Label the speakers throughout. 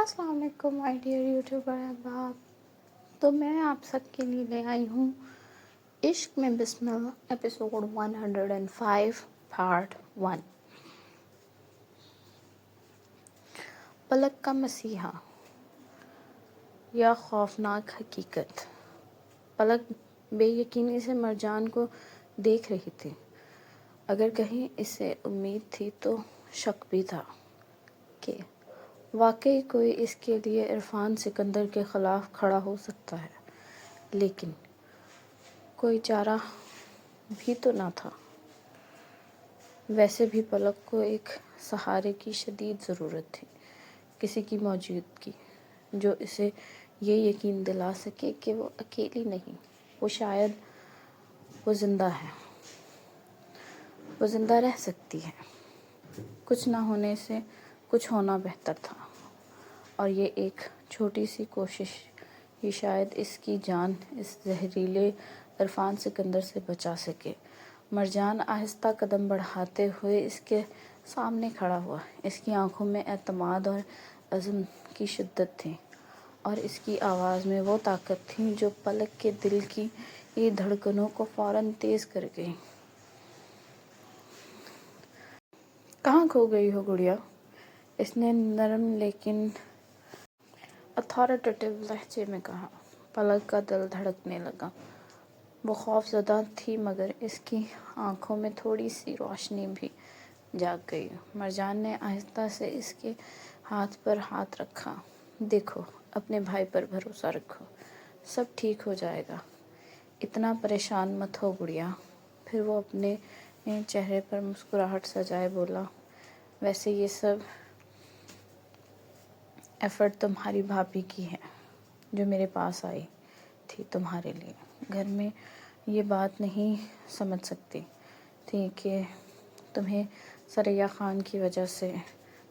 Speaker 1: السلام علیکم my dear YouTuber احباب. تو میں آپ سب کے لیے لے آئی ہوں عشق میں بسم اللہ ایپیسوڈ 105 پارٹ 1. پلک کا مسیحا یا خوفناک حقیقت. پلک بے یقینی سے مرجان کو دیکھ رہی تھی. اگر کہیں اسے امید تھی تو شک بھی تھا کہ واقعی کوئی اس کے لیے عرفان سکندر کے خلاف کھڑا ہو سکتا ہے، لیکن کوئی چارہ بھی تو نہ تھا. ویسے بھی پلک کو ایک سہارے کی شدید ضرورت تھی، کسی کی موجودگی جو اسے یہ یقین دلا سکے کہ وہ اکیلی نہیں، وہ شاید وہ زندہ ہے، وہ زندہ رہ سکتی ہے. کچھ نہ ہونے سے کچھ ہونا بہتر تھا، اور یہ ایک چھوٹی سی کوشش ہی شاید اس کی جان اس زہریلے عرفان سکندر سے بچا سکے. مرجان آہستہ قدم بڑھاتے ہوئے اس کے سامنے کھڑا ہوا. اس کی آنکھوں میں اعتماد اور عزم کی شدت تھی، اور اس کی آواز میں وہ طاقت تھی جو پلک کے دل کی دھڑکنوں کو فوراً تیز کر گئی. کہاں کھو گئی ہو گڑیا؟ اس نے نرم لیکن اتھارٹیٹو لہجے میں کہا. پلک کا دل دھڑکنے لگا. وہ خوف زدہ تھی، مگر اس کی آنکھوں میں تھوڑی سی روشنی بھی جاگ گئی. مرجان نے آہستہ سے اس کے ہاتھ پر ہاتھ رکھا. دیکھو، اپنے بھائی پر بھروسہ رکھو، سب ٹھیک ہو جائے گا. اتنا پریشان مت ہو گڑیا. پھر وہ اپنے چہرے پر مسکراہٹ سجائے بولا، ویسے یہ سب ایفرٹ تمہاری بھابھی کی ہے، جو میرے پاس آئی تھی تمہارے لیے. گھر میں یہ بات نہیں سمجھ سکتی تھی کہ تمہیں ثریا خان کی وجہ سے.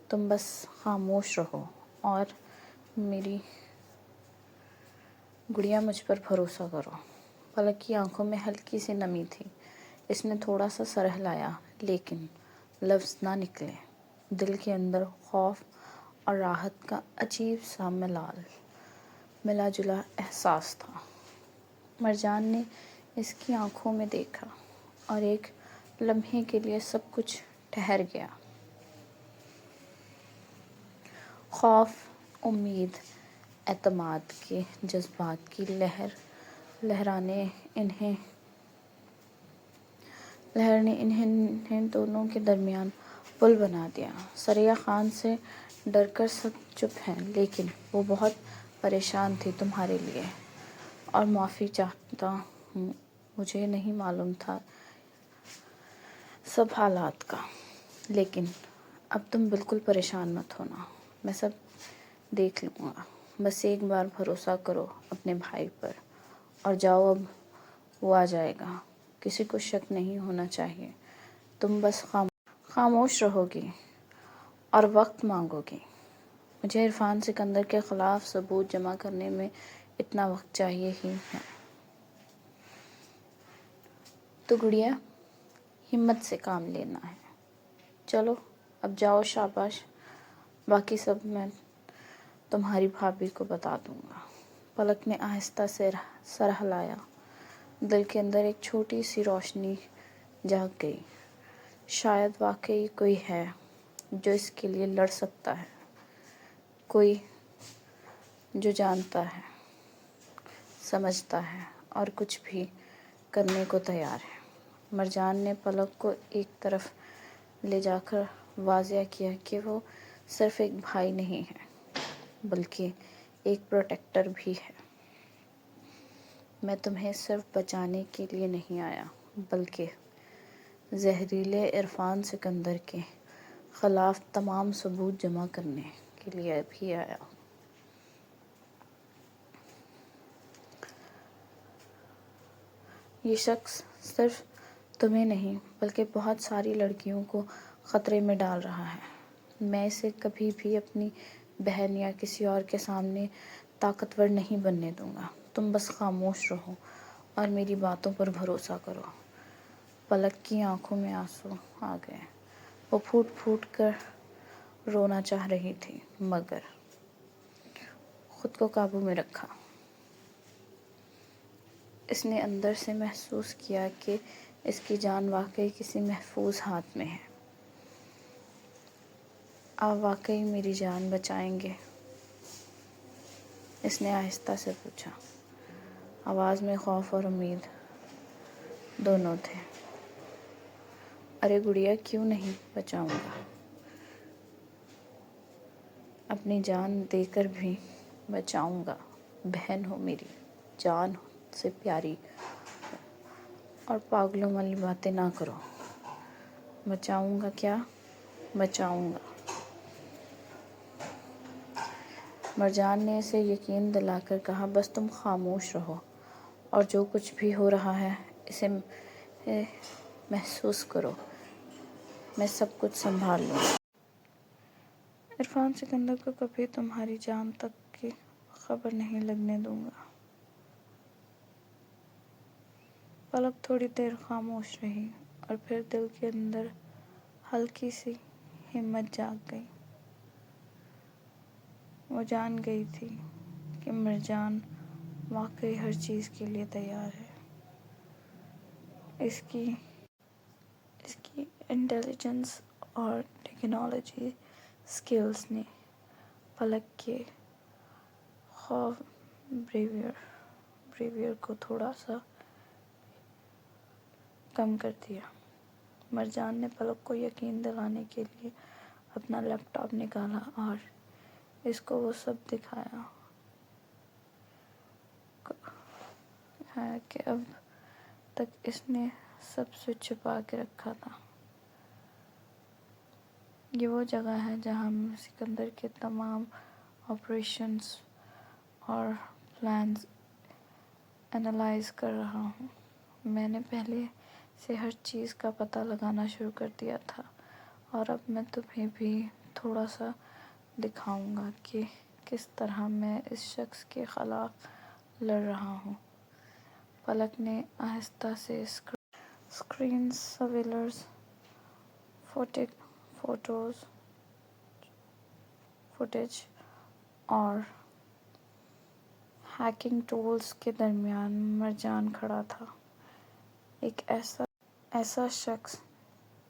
Speaker 1: تم بس خاموش رہو اور میری گڑیا مجھ پر بھروسہ کرو. پلک کی آنکھوں میں ہلکی سی نمی تھی. اس نے تھوڑا سا سر ہلایا، لیکن لفظ نہ نکلے. دل کے اندر خوف اور راحت کا عجیب سا ملا جلا احساس تھا. مرجان نے اس کی آنکھوں میں دیکھا، اور ایک لمحے کے لیے سب کچھ ٹھہر گیا. خوف، امید، اعتماد کے جذبات کی لہر نے انہیں دونوں کے درمیان پل بنا دیا. ثریا خان سے ڈر کر سب چپ ہیں، لیکن وہ بہت پریشان تھی تمہارے لیے. اور معافی چاہتا ہوں، مجھے نہیں معلوم تھا سب حالات کا. لیکن اب تم بالکل پریشان مت ہونا، میں سب دیکھ لوں گا. بس ایک بار بھروسہ کرو اپنے بھائی پر، اور جاؤ، اب وہ آ جائے گا. کسی کو شک نہیں ہونا چاہیے. تم بس خاموش رہو گی اور وقت مانگو گی. مجھے عرفان سکندر کے خلاف ثبوت جمع کرنے میں اتنا وقت چاہیے ہی ہے. تو گڑیا، ہمت سے کام لینا ہے. چلو اب جاؤ، شاباش. باقی سب میں تمہاری بھابھی کو بتا دوں گا. پلک نے آہستہ سے سر ہلایا. دل کے اندر ایک چھوٹی سی روشنی جاگ گئی. شاید واقعی کوئی ہے جو اس کے لیے لڑ سکتا ہے، کوئی جو جانتا ہے، سمجھتا ہے، اور کچھ بھی کرنے کو تیار ہے. مرجان نے پلک کو ایک طرف لے جا کر واضح کیا کہ وہ صرف ایک بھائی نہیں ہے، بلکہ ایک پروٹیکٹر بھی ہے. میں تمہیں صرف بچانے کے لیے نہیں آیا، بلکہ زہریلے عرفان سکندر کے خلاف تمام ثبوت جمع کرنے کے لیے بھی آیا. یہ شخص صرف تمہیں نہیں، بلکہ بہت ساری لڑکیوں کو خطرے میں ڈال رہا ہے. میں اسے کبھی بھی اپنی بہن یا کسی اور کے سامنے طاقتور نہیں بننے دوں گا. تم بس خاموش رہو اور میری باتوں پر بھروسہ کرو. پلک کی آنکھوں میں آنسو آ گئے. وہ پھوٹ پھوٹ کر رونا چاہ رہی تھی، مگر خود کو قابو میں رکھا۔ اس نے اندر سے محسوس کیا کہ اس کی جان واقعی کسی محفوظ ہاتھ میں ہے۔ آپ واقعی میری جان بچائیں گے؟ اس نے آہستہ سے پوچھا۔ آواز میں خوف اور امید دونوں تھے۔ ارے گڑیا، کیوں نہیں بچاؤں گا؟ اپنی جان دے کر بھی بچاؤں گا۔ بہن ہو میری، جان سے پیاری، اور پاگلوں والی باتیں نہ کرو۔ بچاؤں گا کیا؟ بچاؤں گا۔ مرجان نے اسے یقین دلا کر کہا، بس تم خاموش رہو اور جو کچھ بھی ہو رہا ہے اسے محسوس کرو، میں سب کچھ سنبھال لوں گا۔ عرفان سکندر کو کبھی تمہاری جان تک کی خبر نہیں لگنے دوں گا۔ پلک تھوڑی دیر خاموش رہی اور پھر دل کے اندر ہلکی سی ہمت جاگ گئی۔ وہ جان گئی تھی کہ مرجان واقعی ہر چیز کے لیے تیار ہے۔ اس کی انٹیلیجنس اور ٹیکنالوجی سکلز نے پلک کے خوف بریویئر کو تھوڑا سا کم کر دیا۔ مرجان نے پلک کو یقین دلانے کے لیے اپنا لیپ ٹاپ نکالا اور اس کو وہ سب دکھایا کہ اب تک اس نے سب سے چھپا کے رکھا تھا۔ یہ وہ جگہ ہے جہاں میں سکندر کے تمام آپریشنز اور پلانز انالائز کر رہا ہوں۔ میں نے پہلے سے ہر چیز کا پتہ لگانا شروع کر دیا تھا اور اب میں تمہیں بھی تھوڑا سا دکھاؤں گا کہ کس طرح میں اس شخص کے خلاف لڑ رہا ہوں۔ پلک نے آہستہ سے اسکرین سیورز، فوٹیج اور ہیکنگ ٹولز کے درمیان مرجان کھڑا تھا۔ ایک ایسا شخص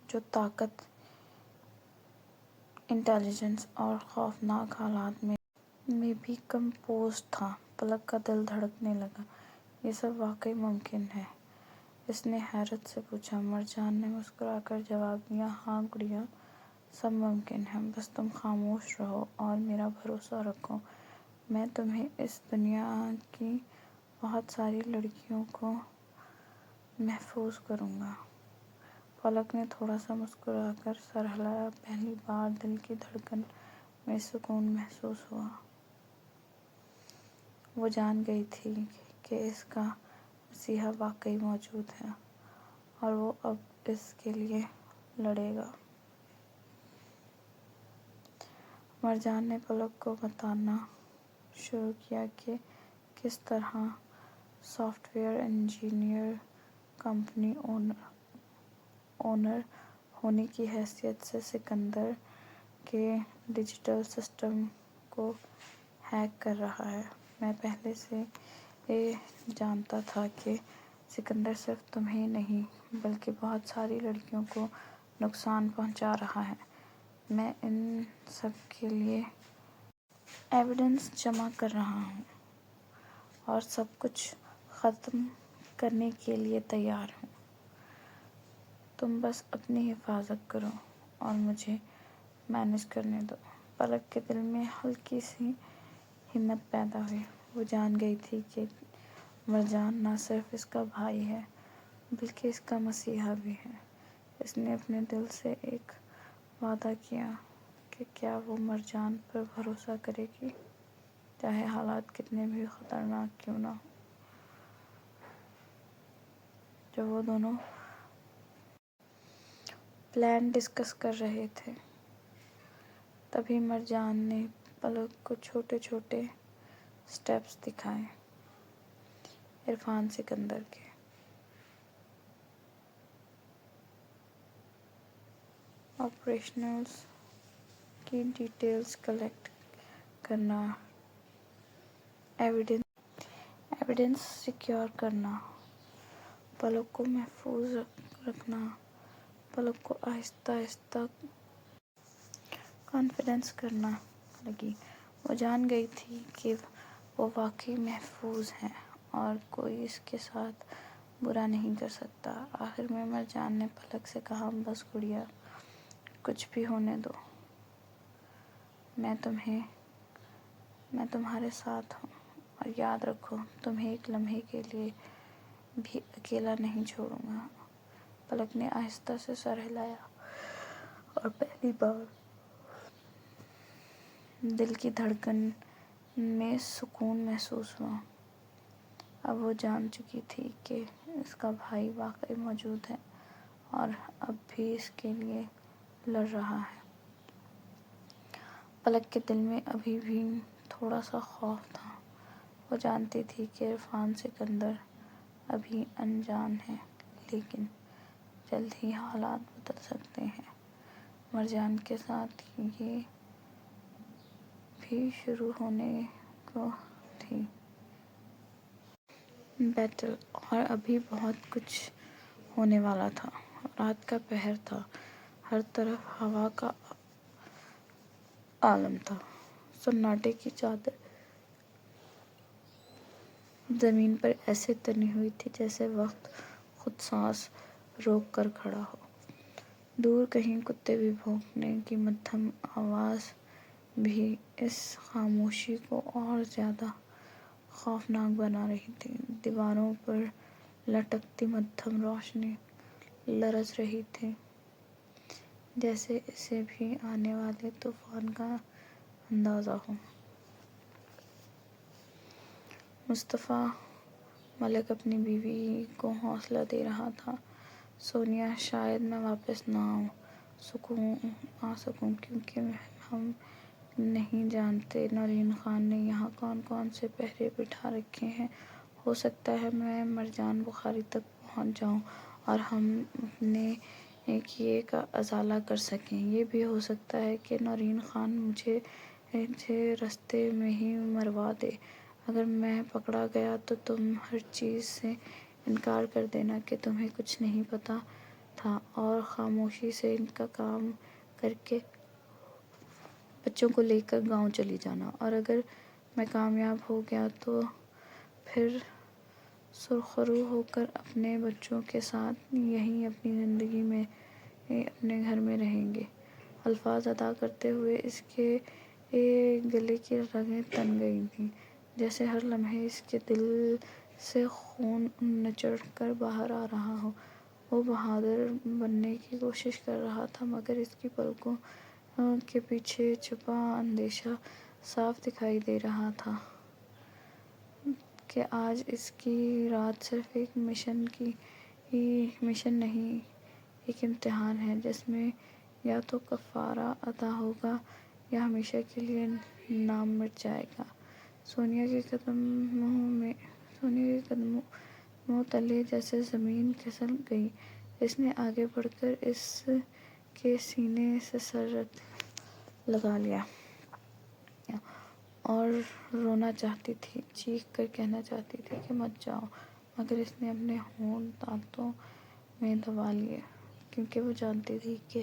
Speaker 1: جو طاقت، انٹیلیجنس اور خوفناک حالات میں بھی کمپوز تھا۔ پلک کا دل دھڑکنے لگا۔ یہ سب واقعی ممکن ہے؟ اس نے حیرت سے پوچھا۔ مرجان نے مسکرا کر جواب دیا، ہاں گڑیا، سب ممکن ہے، بس تم خاموش رہو اور میرا بھروسہ رکھو۔ میں تمہیں اس دنیا کی بہت ساری لڑکیوں کو محفوظ کروں گا۔ پلک نے تھوڑا سا مسکرا کر سر ہلایا۔ پہلی بار دل کی دھڑکن میں سکون محسوس ہوا۔ وہ جان گئی تھی کہ اس کا مسیحا واقعی موجود ہے اور وہ اب اس کے لیے لڑے گا۔ مرجان نے پلک کو بتانا شروع کیا کہ کس طرح soft where engineer, company owner ہونے کی حیثیت سے سکندر کے ڈیجیٹل سسٹم کو ہیک کر رہا ہے۔ میں پہلے سے جانتا تھا کہ سکندر صرف تمہیں نہیں بلکہ بہت ساری لڑکیوں کو نقصان پہنچا رہا ہے۔ میں ان سب کے لیے ایویڈنس جمع کر رہا ہوں اور سب کچھ ختم کرنے کے لیے تیار ہوں۔ تم بس اپنی حفاظت کرو اور مجھے مینیج کرنے دو۔ پلک کے دل میں ہلکی سی ہمت پیدا ہوئی۔ وہ جان گئی تھی کہ مرجان نہ صرف اس کا بھائی ہے بلکہ اس کا مسیحا بھی ہے۔ اس نے اپنے دل سے ایک وعدہ کیا کہ کیا وہ مرجان پر بھروسہ کرے گی، چاہے حالات کتنے بھی خطرناک کیوں نہ ہوں۔ جب وہ دونوں پلان ڈسکس کر رہے تھے تبھی مرجان نے پلک کو چھوٹے چھوٹے سٹیپس دکھائے۔ عرفان سکندر کے آپریشنز کی ڈیٹیلز کلیکٹ کرنا، ایویڈنس سیکیور کرنا، پلک کو محفوظ رکھنا۔ پلک کو آہستہ آہستہ کانفیڈنس کرنے لگی۔ وہ جان گئی تھی کہ وہ واقعی محفوظ ہے اور کوئی اس کے ساتھ برا نہیں کر سکتا۔ آخر میں مرجان نے پلک سے کہا، بس گڑیا، کچھ بھی ہونے دو، میں تمہارے ساتھ ہوں، اور یاد رکھو تمہیں ایک لمحے کے لیے بھی اکیلا نہیں چھوڑوں گا۔ پلک نے آہستہ سے سر ہلایا اور پہلی بار دل کی دھڑکن میں سکون محسوس ہوا۔ اب وہ جان چکی تھی کہ اس کا بھائی واقعی موجود ہے اور اب بھی اس کے لیے لڑ رہا ہے۔ پلک کے دل میں ابھی بھی تھوڑا سا خوف تھا۔ وہ جانتی تھی کہ عرفان سکندر ابھی انجان ہے، لیکن جلد ہی حالات بدل سکتے ہیں۔ مرجان کے ساتھ یہ بھی شروع ہونے کو تھی بیٹل، اور ابھی بہت کچھ ہونے والا تھا۔ رات کا پہر تھا، ہر طرف ہوا کا عالم تھا، سناٹے کی چادر زمین پر ایسے تنی ہوئی تھی جیسے وقت خود سانس روک کر کھڑا ہو۔ دور کہیں کتے کی بھونکنے کی مدھم آواز بھی اس خاموشی کو اور زیادہ خوفناک بنا رہی تھی۔ دیواروں پر لٹکتی مدھم روشنی لرز رہی تھی، جیسے اسے بھی آنے والے طوفان کا اندازہ ہو۔ مصطفیٰ ملک اپنی بیوی کو حوصلہ دے رہا تھا، سونیا، شاید میں واپس نہ آ سکوں کیونکہ ہم نہیں جانتے نرین خان نے یہاں کون کون سے پہرے بٹھا رکھے ہیں۔ ہو سکتا ہے میں مرجان بخاری تک پہنچ جاؤں اور ہم اپنے کیے کا ازالہ کر سکیں۔ یہ بھی ہو سکتا ہے کہ نرین خان مجھے رستے میں ہی مروا دے۔ اگر میں پکڑا گیا تو تم ہر چیز سے انکار کر دینا کہ تمہیں کچھ نہیں پتہ تھا اور خاموشی سے ان کا کام کر کے بچوں کو لے کر گاؤں چلی جانا۔ اور اگر میں کامیاب ہو گیا تو پھر سرخرو ہو کر اپنے بچوں کے ساتھ یہیں اپنی زندگی میں اپنے گھر میں رہیں گے۔ الفاظ ادا کرتے ہوئے اس کے گلے کی رگیں تن گئی تھیں، جیسے ہر لمحے اس کے دل سے خون نچوڑ کر باہر آ رہا ہو۔ وہ بہادر بننے کی کوشش کر رہا تھا، مگر اس کی پلکوں کے پیچھے چھپا اندیشہ صاف دکھائی دے رہا تھا کہ آج اس کی رات صرف ایک مشن نہیں، ایک امتحان ہے جس میں یا تو کفارہ ادا ہوگا یا ہمیشہ کے لیے نام مٹ جائے گا۔ سونیا کے قدموں تلے جیسے زمین کھسک گئی۔ اس نے آگے بڑھ کر اس کے سینے سے سر لگا لیا اور رونا چاہتی تھی، چیخ کر کہنا چاہتی تھی کہ مت جاؤ، مگر اس نے اپنے ہونٹ دانتوں میں دبا لیے، کیونکہ وہ جانتی تھی کہ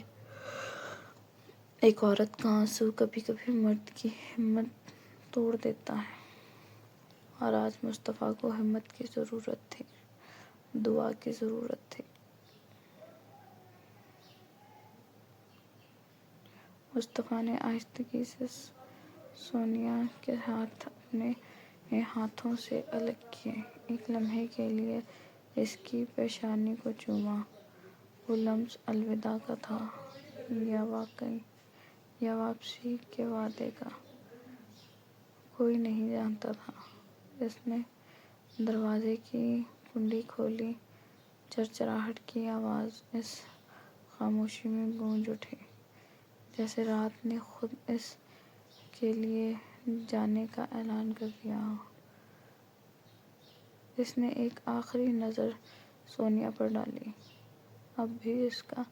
Speaker 1: ایک عورت کا آنسو کبھی کبھی مرد کی ہمت توڑ دیتا ہے۔ اور آج مصطفیٰ کو ہمت کی ضرورت تھی، دعا کی ضرورت تھی۔ مصطفیٰ نے آہستگی سے سونیا کے ہاتھ اپنے ہاتھوں سے الگ کیے، ایک لمحے کے لیے اس کی پیشانی کو چوما۔ وہ لمس الوداع کا تھا یا واپسی کے وعدے کا، کوئی نہیں جانتا تھا۔ اس نے دروازے کی کنڈی کھولی، چرچراہٹ کی آواز اس خاموشی میں گونج اٹھی، جیسے رات نے خود اس کے لیے جانے کا اعلان کر دیا ہو۔ اس نے ایک آخری نظر سونیا پر ڈالی، اب بھی اس کا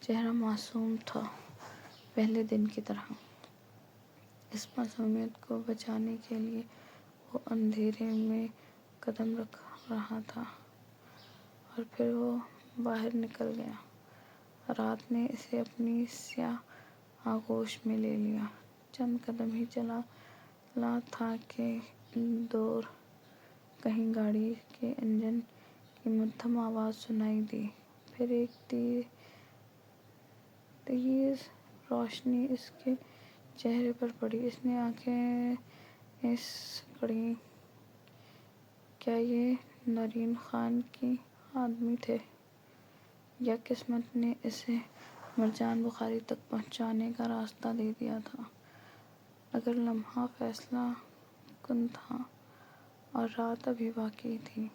Speaker 1: چہرہ معصوم تھا، پہلے دن کی طرح۔ اس معصومیت کو بچانے کے لیے وہ اندھیرے میں قدم رکھ رہا تھا اور پھر وہ باہر نکل گیا۔ رات نے اسے اپنی سیاہ آغوش میں لے لیا۔ چند قدم ہی چلا تھا کہ دور کہیں گاڑی کے انجن کی مدھم آواز سنائی دی۔ پھر ایک تیز روشنی اس کے چہرے پر پڑی۔ اس نے آنکھیں سکیڑیں۔ کیا یہ نرین خان کے آدمی تھے یا قسمت نے اسے مرجان بخاری تک پہنچنے کا راستہ دے دیا تھا؟ اگر لمحہ فیصلہ کن تھا اور رات ابھی باقی تھی۔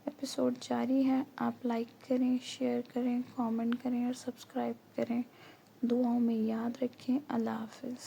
Speaker 1: ایپیسوڈ جاری ہے۔ آپ لائک کریں، شیئر کریں، کامنٹ کریں اور سبسکرائب کریں۔ دعاؤں میں یاد رکھیں۔ اللہ حافظ۔